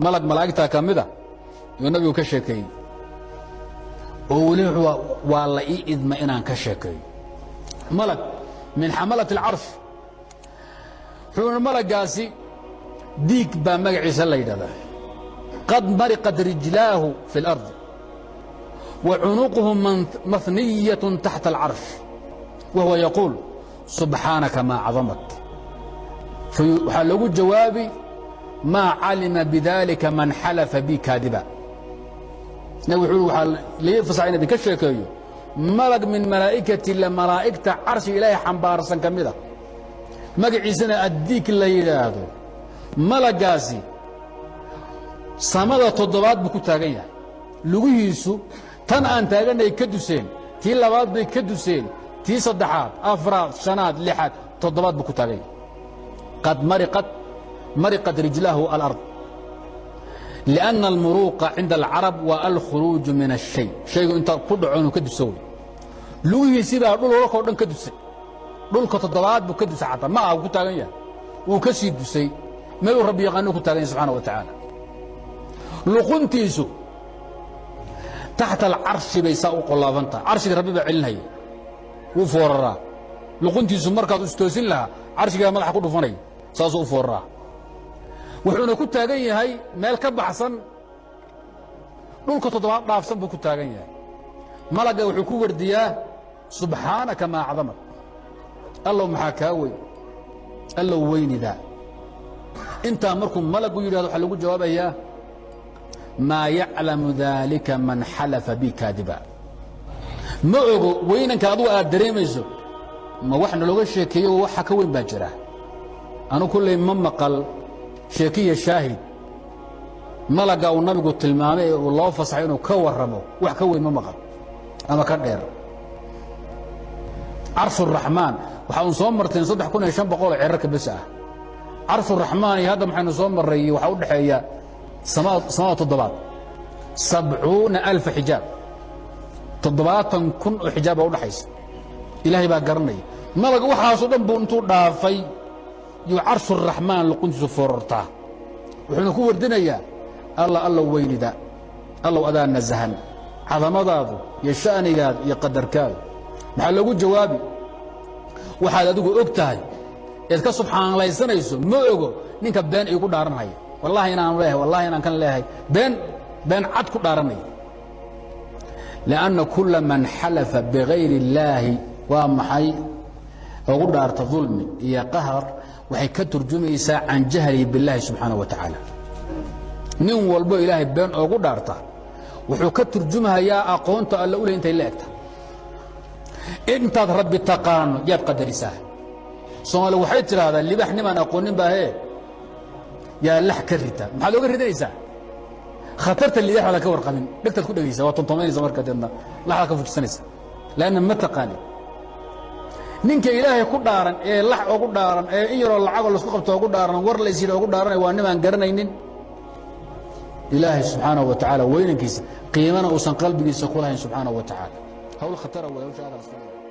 malag malaa'igta kamida iyo nabigu ka sheekay oo wali waa la ii idma inaan ka sheekay malag min hamalat al-arsh xubin malagaasi diig baa magaciisa la yidhaahdaa qad mariqat rijlaahu fi al-ard wa unuquhu mathniyatun tahta al-arsh wa huwa yaqul subhanaka ma 'azamak waxaa lagu jawaabi ما علم بذلك من حلف بي كاذبا نبي يقول لي فصعين دي كشيكيو ملك من ملائكه الا ملائكه عرش الهي حنبارسن كميدا مغعيسنا اديك لا يراادو ملقاسي سمده تoddobaad bu ku taagan yahay lugihiisu tan aan taaganay ka duseen tii labaad bay ka duseen tii saddexaad afraad shanaad lixaad toddobaad bu ku taagan yahay qad مرقت رجلاه الأرض لأن المروق عند العرب والخروج من الشيء شيء أنت كدعون كدسوي لوي سيبا دول ولا كودن كدسي دول كتضبات بكدس حتى ما هو كتاغيا وكسي دسي ما ربي يغنو كتاغيا سبحانه وتعالى لقنتيسو تحت العرش بيساو قلابنتا عرش ربي بعلنهي وفوررا لقنتيسو مركز استوسين لها عرشها مدح كدفني ساسو فوررا wuxuuna ku taagan yahay meel ka baxsan dhulka toddobaad dhaafsan buu ku taagan yahay malaga wuxuu ku wardiyaa subhanaka ma a'zamak allahu maxaa kaa weyn allahu weynida inta markuu malagu yiraahdo waxa lagu jawaabayaa ma ya'lamu dhalika man halafa bi kadiba ma ogo weynanka adu aad dareemayso ma waxna looga sheekeeyo waxa ka weyn baa jira anu kullay ma maqal شيكية شاهد ملقا والنبي قلت المامي والله فصحينه كور رمو وح كوي ممغل أما كدير عرش الرحمن وحاول نصوم مرتين صدح كنا يشان بقول عرك بسعة عرش الرحمن هذا محن نصوم مري وحاول حيا سماوات الضباط 70,000 حجاب تضباطا كن حجاب أو حيس إلهي باقرني ملقا وحا صدن بونتو دافي عرش الرحمن لقنت فررته وحنا كو وردنيا الله ويندا الله أذان نزهن عظمداده يا شأنياد يا قدركاد ما لو جوابي waxaad adigu ogtahay eedka subxaan Allah isanayso ma ogo ninka been ay ku dhaaranay wallahi inaan kan leeyahay been cad ku dhaaranay لأن كل من حلف بغير الله ومحي ugu dhaarta dhulmi iyo qahar waxay ka turjumaysaa an jahli billahi subhanahu wa ta'ala nin walbo ilaahay been ugu dhaarta wuxuu ka turjumayaa aqoonta alla u leeyay leegta inta rabbi taqaano yaad qadarisaa Soomaali waxay tiraahdaa libax niman aqoonin baahe yaa lax ka rita maxaa looga ridaysaa khatarta libax wala ka warqabin dhigtad ku dhageysaa waa tontomaysa marka dadna laxa ka fujsanaysa laana ma taqaani ninka ilaahay ku dhaaran ee lax ugu dhaaran ee in yaro lacag la isku qabto ugu dhaaran war la isiin ugu dhaaran waa niman garanaynin ilaahay subhanahu wa ta'ala weynankiisa qiimana uusan qalbigiisa ku lahayn subhanahu wa ta'ala hawl khatara waa hawsha